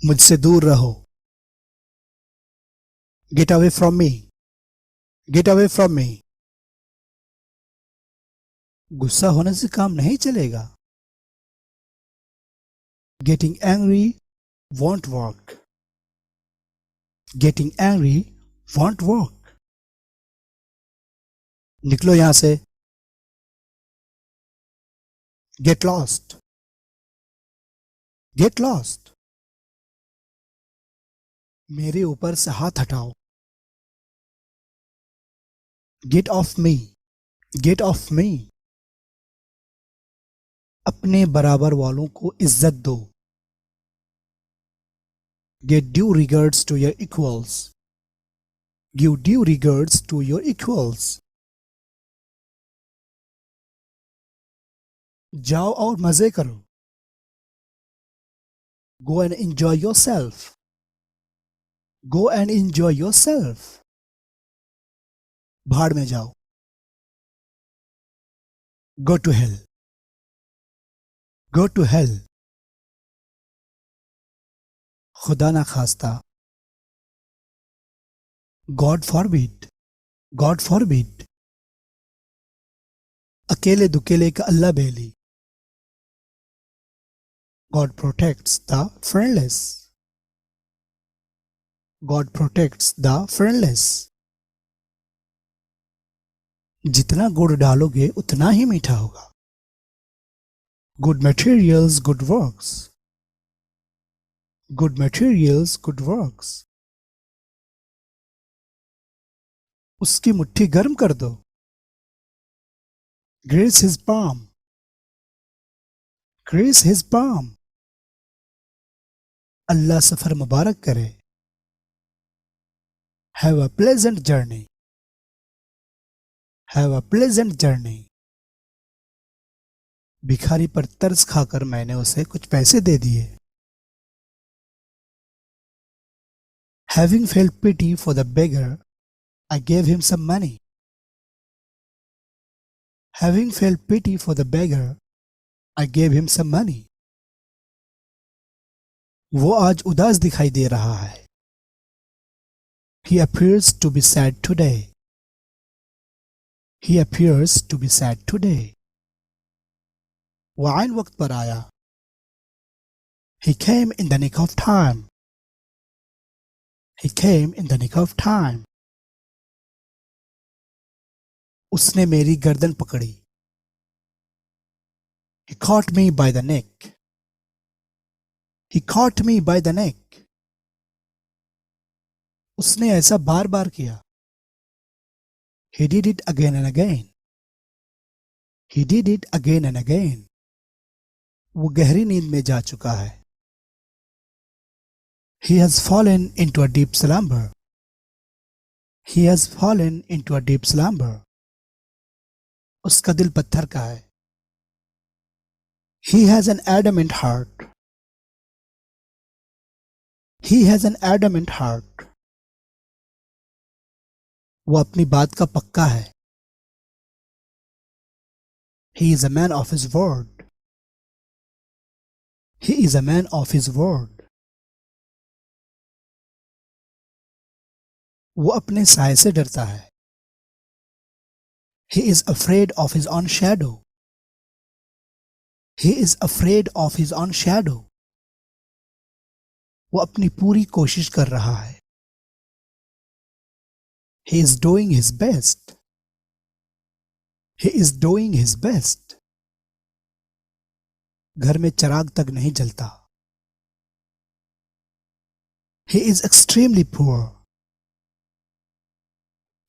مجھ سے دور رہو. Get away from me. Get away from me. غصہ ہونے سے کام نہیں چلے گا. Getting angry won't work. Getting angry won't work. نکلو یہاں سے. Get lost. Get lost. میرے اوپر سے ہاتھ ہٹاؤ. Get off me. Get off me. اپنے برابر والوں کو عزت دو. Get due regards to your equals. Give due regards to your equals. جاؤ اور مزے کرو. Go and enjoy yourself. Go and enjoy yourself. بھاڑ میں جاؤ. Go to hell. Go to hell. خدا نہ خواستہ. God forbid. God forbid. اکیلے دکیلے کا اللہ بیلی. God protects the friendless. God protects the friendless. جتنا گڑ ڈالو گے اتنا ہی میٹھا ہوگا. Good materials, good works. Good materials, good works. اس کی مٹھی گرم کر دو. Grace his palm. Grace his palm. اللہ سفر مبارک کرے. Have a pleasant journey. Have a pleasant journey. بھکاری پر ترس کھا کر میں نے اسے کچھ پیسے دے دیے. Having felt pity for the beggar, I gave him some money. Having felt pity for the beggar, I gave him some money. وہ آج اداس دکھائی دے رہا ہے. He appears to be sad today. He appears to be sad today. وہ عین وقت پر آیا. He came in the nick of time. He came in the nick of time. اس نے میری گردن پکڑی. He caught me by the neck. He caught me by the neck. اس نے ایسا بار بار کیا. He did it again and again. He did it again and again. وہ گہری نیند میں جا چکا ہے. He has fallen into a deep slumber. He has fallen into a deep slumber. اس کا دل پتھر کا ہے. He has an adamant heart. He has an adamant heart. وہ اپنی بات کا پکا ہے. He is a man of his word. He is a man of his word. وہ اپنے سائے سے ڈرتا ہے. He is afraid of his own shadow. He is afraid of his own shadow. وہ اپنی پوری کوشش کر رہا ہے. He is doing his best. He is doing his best. گھر میں چراغ تک نہیں جلتا. He is extremely poor.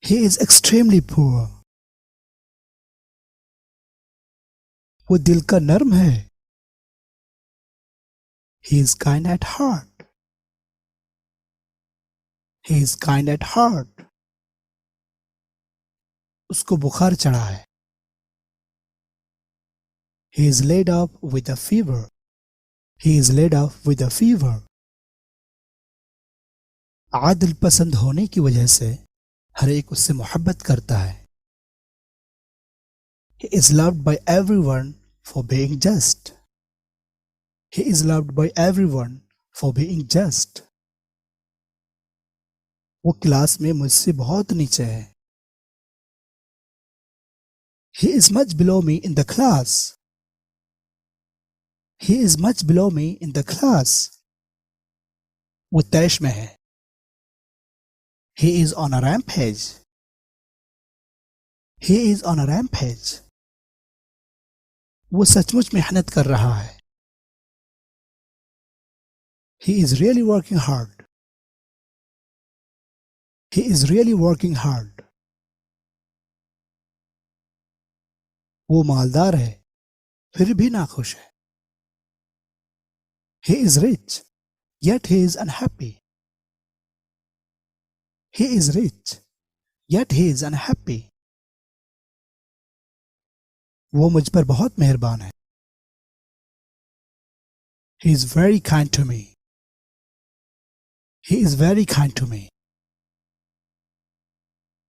He is extremely poor. وہ دل کا نرم ہے. He is kind at heart. He is kind at heart. اس کو بخار چڑھا ہے. He is laid up with a fever. He is laid up with a fever. عادل پسند ہونے کی وجہ سے ہر ایک اس سے محبت کرتا ہے. He is loved by everyone for being just. He is loved by everyone for being just. وہ کلاس میں مجھ سے بہت نیچے ہے. He is much below me in the class. He is much below me in the class. وہ تیش میں ہے. He is on a rampage. He is on a rampage. وہ سچ مچ محنت کر رہا ہے. He is really working hard. He is really working hard. وہ مالدار ہے پھر بھی ناخوش ہے. He is rich, yet he is unhappy. He is rich, yet he is unhappy. وہ مجھ پر بہت مہربان ہے. He is very kind to me. He is very kind to me.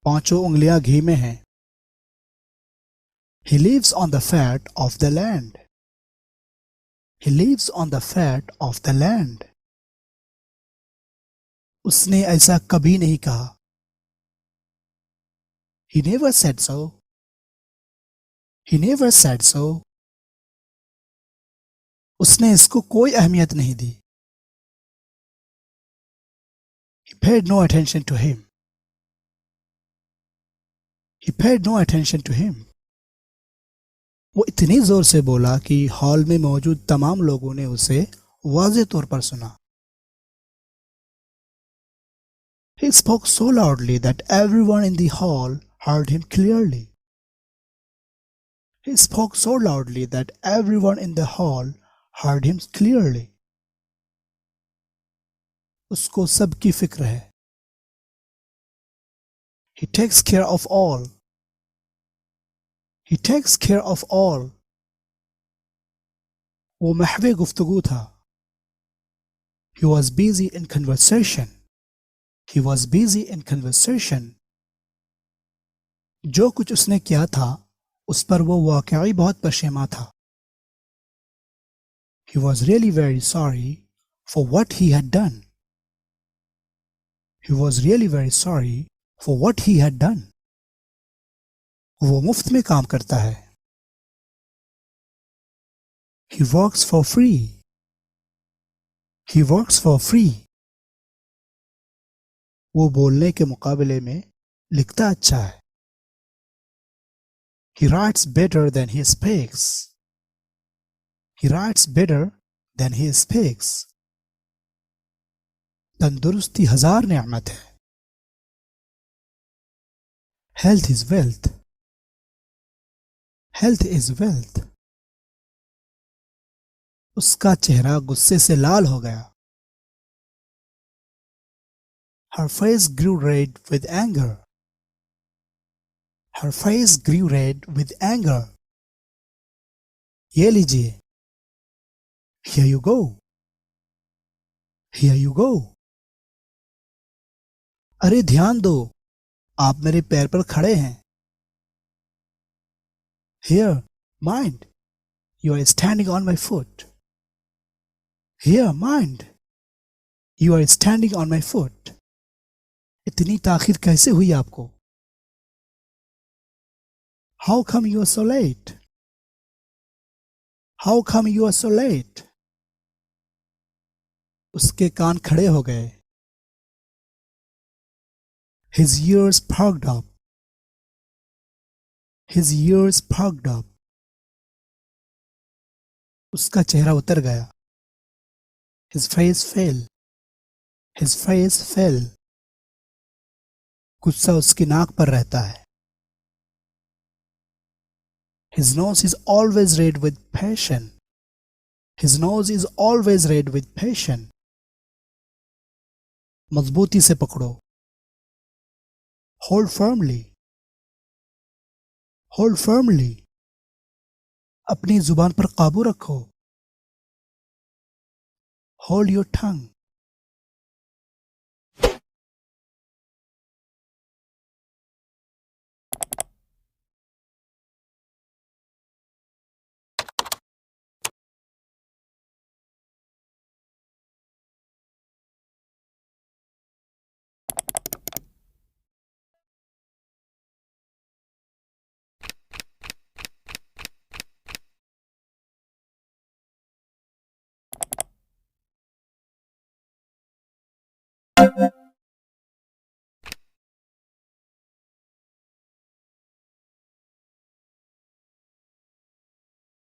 پانچوں انگلیاں گھی میں ہیں. He lives on the fat of the land. He lives on the fat of the land. اس نے ایسا کبھی نہیں کہا. He never said so. He never said so. اس نے اس کو کوئی اہمیت نہیں دی. He paid no attention to him. He paid no attention to him. وہ اتنی زور سے بولا کہ ہال میں موجود تمام لوگوں نے اسے واضح طور پر سنا. He spoke so loudly that everyone in the hall heard him clearly. He spoke so loudly that everyone in the hall heard him clearly. اس کو سب کی فکر ہے. He takes care of all. He takes care of all. وہ محو گفتگو تھا. He was busy in conversation. He was busy in conversation. جو کچھ اس نے کیا تھا اس پر وہ واقعی بہت پشیماں تھا. He was really very sorry for what he had done. He was really very sorry for what he had done. وہ مفت میں کام کرتا ہے. He works for free. He works for free. وہ بولنے کے مقابلے میں لکھتا اچھا ہے. He writes better than he speaks. He writes better than he speaks. تندرستی ہزار نعمت ہے. Health is wealth. Health is wealth. اس کا چہرہ غصے سے لال ہو گیا. Her face grew red with anger. Her face grew red with anger. یہ لیجیے. Here you go. Here you go. ارے دھیان دو آپ میرے پیر پر کھڑے ہیں. Here, mind. You are standing on my foot. Here, mind. You are standing on my foot. اتنی تاخیر کیسے ہوئی آپ کو؟ How come you are so late? How come you are so late? اس کے کان کھڑے ہو گئے. His ears perked up. His ears perked up. اس کا چہرہ اتر گیا. His face fell. His face fell. غصہ اس کی ناک پر رہتا ہے. His nose is always red with passion. His nose is always red with passion. مضبوطی سے پکڑو. Hold firmly. Hold firmly. اپنی زبان پر قابو رکھو. Hold your tongue. Thank you.